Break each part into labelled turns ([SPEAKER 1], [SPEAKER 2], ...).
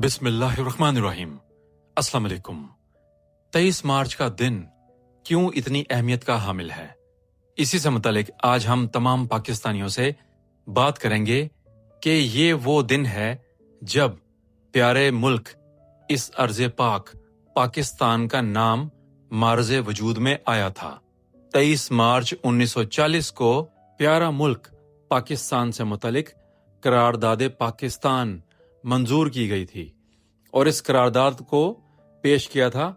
[SPEAKER 1] بسم اللہ الرحمن الرحیم۔ السلام علیکم۔ 23 مارچ کا دن کیوں اتنی اہمیت کا حامل ہے، اسی سے متعلق آج ہم تمام پاکستانیوں سے بات کریں گے کہ یہ وہ دن ہے جب پیارے ملک اس ارض پاک پاکستان کا نام معرض وجود میں آیا تھا۔ 23 مارچ 1940 کو پیارا ملک پاکستان سے متعلق قرارداد پاکستان منظور کی گئی تھی، اور اس قرارداد کو پیش کیا تھا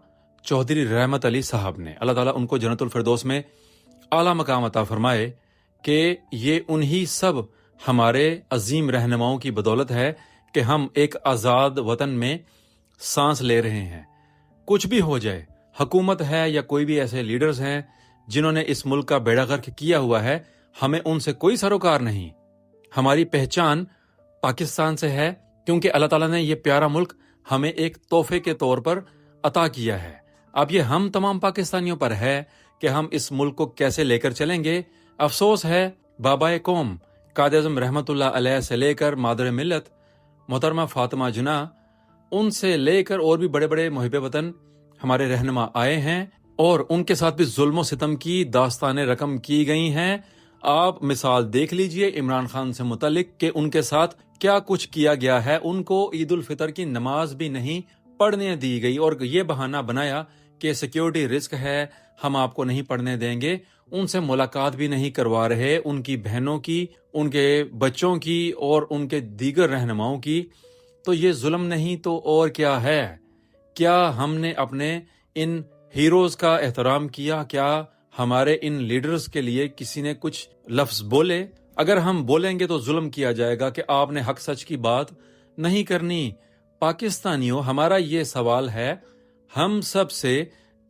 [SPEAKER 1] چودھری رحمت علی صاحب نے۔ اللہ تعالیٰ ان کو جنت الفردوس میں اعلیٰ مقام عطا فرمائے کہ یہ انہی سب ہمارے عظیم رہنماؤں کی بدولت ہے کہ ہم ایک آزاد وطن میں سانس لے رہے ہیں۔ کچھ بھی ہو جائے، حکومت ہے یا کوئی بھی ایسے لیڈرز ہیں جنہوں نے اس ملک کا بیڑا غرق کیا ہوا ہے، ہمیں ان سے کوئی سروکار نہیں۔ ہماری پہچان پاکستان سے ہے، کیونکہ اللہ تعالیٰ نے یہ پیارا ملک ہمیں ایک تحفے کے طور پر عطا کیا ہے۔ اب یہ ہم تمام پاکستانیوں پر ہے کہ ہم اس ملک کو کیسے لے کر چلیں گے۔ افسوس ہے بابا قوم قائد اعظم رحمۃ اللہ علیہ سے لے کر مادر ملت محترمہ فاطمہ جناح، ان سے لے کر اور بھی بڑے بڑے محب وطن ہمارے رہنما آئے ہیں، اور ان کے ساتھ بھی ظلم و ستم کی داستانیں رقم کی گئی ہیں۔ آپ مثال دیکھ لیجئے عمران خان سے متعلق کہ ان کے ساتھ کیا کچھ کیا گیا ہے۔ ان کو عید الفطر کی نماز بھی نہیں پڑھنے دی گئی، اور یہ بہانہ بنایا کہ سیکیورٹی رسک ہے، ہم آپ کو نہیں پڑھنے دیں گے۔ ان سے ملاقات بھی نہیں کروا رہے، ان کی بہنوں کی، ان کے بچوں کی اور ان کے دیگر رہنماؤں کی۔ تو یہ ظلم نہیں تو اور کیا ہے؟ کیا ہم نے اپنے ان ہیروز کا احترام کیا؟ کیا ہمارے ان لیڈرز کے لیے کسی نے کچھ لفظ بولے؟ اگر ہم بولیں گے تو ظلم کیا جائے گا کہ آپ نے حق سچ کی بات نہیں کرنی۔ پاکستانیوں، ہمارا یہ سوال ہے ہم سب سے،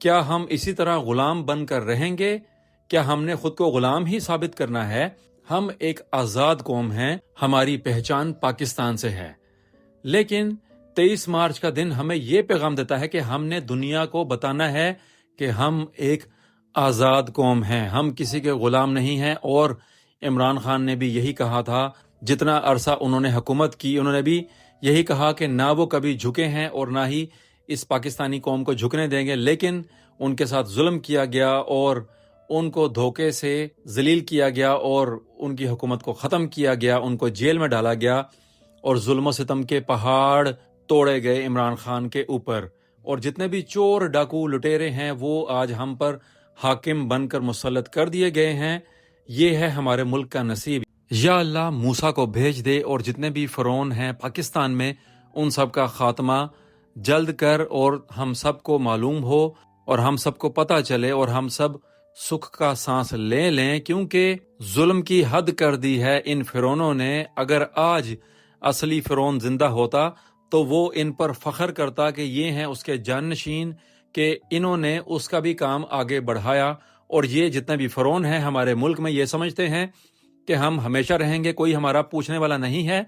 [SPEAKER 1] کیا ہم اسی طرح غلام بن کر رہیں گے؟ کیا ہم نے خود کو غلام ہی ثابت کرنا ہے؟ ہم ایک آزاد قوم ہیں، ہماری پہچان پاکستان سے ہے، لیکن 23 مارچ کا دن ہمیں یہ پیغام دیتا ہے کہ ہم نے دنیا کو بتانا ہے کہ ہم ایک آزاد قوم ہیں، ہم کسی کے غلام نہیں ہیں۔ اور عمران خان نے بھی یہی کہا تھا، جتنا عرصہ انہوں نے حکومت کی، انہوں نے بھی یہی کہا کہ نہ وہ کبھی جھکے ہیں اور نہ ہی اس پاکستانی قوم کو جھکنے دیں گے، لیکن ان کے ساتھ ظلم کیا گیا اور ان کو دھوکے سے ذلیل کیا گیا، اور ان کی حکومت کو ختم کیا گیا، ان کو جیل میں ڈالا گیا، اور ظلم و ستم کے پہاڑ توڑے گئے عمران خان کے اوپر۔ اور جتنے بھی چور ڈاکو لٹیرے ہیں وہ آج ہم پر حاکم بن کر مسلط کر دیے گئے ہیں۔ یہ ہے ہمارے ملک کا نصیب۔ یا اللہ موسیٰ کو بھیج دے، اور جتنے بھی فرعون ہیں پاکستان میں ان سب کا خاتمہ جلد کر، اور ہم سب کو معلوم ہو اور ہم سب کو پتہ چلے، اور ہم سب سکھ کا سانس لے لیں، کیونکہ ظلم کی حد کر دی ہے ان فرعونوں نے۔ اگر آج اصلی فرعون زندہ ہوتا تو وہ ان پر فخر کرتا کہ یہ ہیں اس کے جانشین، کہ انہوں نے اس کا بھی کام آگے بڑھایا۔ اور یہ جتنے بھی فرعون ہیں ہمارے ملک میں یہ سمجھتے ہیں کہ ہم ہمیشہ رہیں گے، کوئی ہمارا پوچھنے والا نہیں ہے۔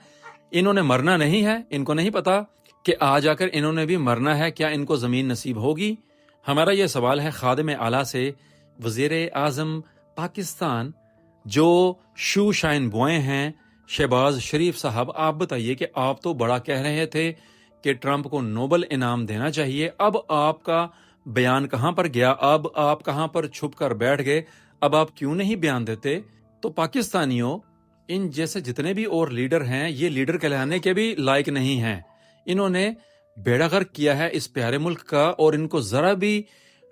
[SPEAKER 1] انہوں نے مرنا نہیں ہے، ان کو نہیں پتا کہ آ جا کر انہوں نے بھی مرنا ہے، کیا ان کو زمین نصیب ہوگی؟ ہمارا یہ سوال ہے خادم اعلیٰ سے، وزیر اعظم پاکستان جو شو شائن بوئے ہیں شہباز شریف صاحب، آپ بتائیے کہ آپ تو بڑا کہہ رہے تھے کہ ٹرمپ کو نوبل انعام دینا چاہیے، اب آپ کا بیان کہاں پر گیا؟ اب آپ کہاں پر چھپ کر بیٹھ گئے؟ اب آپ کیوں نہیں بیان دیتے؟ تو پاکستانیوں، ان جیسے جتنے بھی اور لیڈر ہیں یہ لیڈر کہلانے کے بھی لائق نہیں ہیں۔ انہوں نے بیڑا غرق کیا ہے اس پیارے ملک کا، اور ان کو ذرا بھی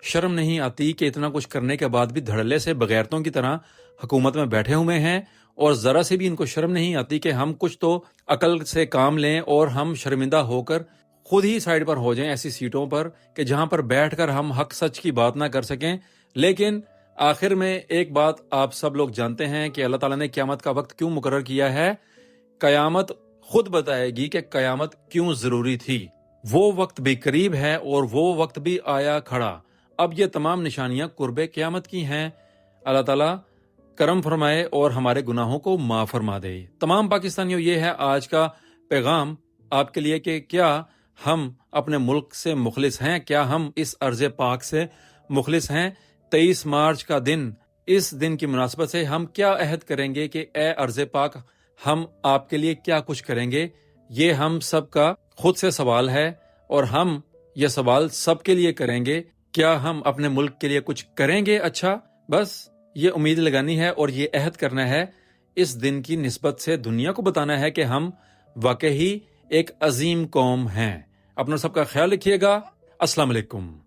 [SPEAKER 1] شرم نہیں آتی کہ اتنا کچھ کرنے کے بعد بھی دھڑلے سے بغیرتوں کی طرح حکومت میں بیٹھے ہوئے ہیں، اور ذرا سے بھی ان کو شرم نہیں آتی کہ ہم کچھ تو عقل سے کام لیں اور ہم شرمندہ ہو کر خود ہی سائیڈ پر ہو جائیں ایسی سیٹوں پر کہ جہاں پر بیٹھ کر ہم حق سچ کی بات نہ کر سکیں۔ لیکن آخر میں ایک بات آپ سب لوگ جانتے ہیں کہ اللہ تعالیٰ نے قیامت کا وقت کیوں مقرر کیا ہے۔ قیامت خود بتائے گی کہ قیامت کیوں ضروری تھی۔ وہ وقت بھی قریب ہے اور وہ وقت بھی آیا کھڑا۔ اب یہ تمام نشانیاں قرب قیامت کی ہیں۔ اللہ تعالیٰ کرم فرمائے اور ہمارے گناہوں کو معاف فرما دے۔ تمام پاکستانیوں، یہ ہے آج کا پیغام آپ کے لیے کہ کیا ہم اپنے ملک سے مخلص ہیں؟ کیا ہم اس ارض پاک سے مخلص ہیں؟ 23 مارچ کا دن، اس دن کی مناسبت سے ہم کیا عہد کریں گے کہ اے ارض پاک، ہم آپ کے لیے کیا کچھ کریں گے؟ یہ ہم سب کا خود سے سوال ہے اور ہم یہ سوال سب کے لیے کریں گے، کیا ہم اپنے ملک کے لیے کچھ کریں گے؟ اچھا، بس یہ امید لگانی ہے اور یہ عہد کرنا ہے، اس دن کی نسبت سے دنیا کو بتانا ہے کہ ہم واقعی ایک عظیم قوم ہیں۔ اپنا سب کا خیال رکھیے گا۔ السلام علیکم۔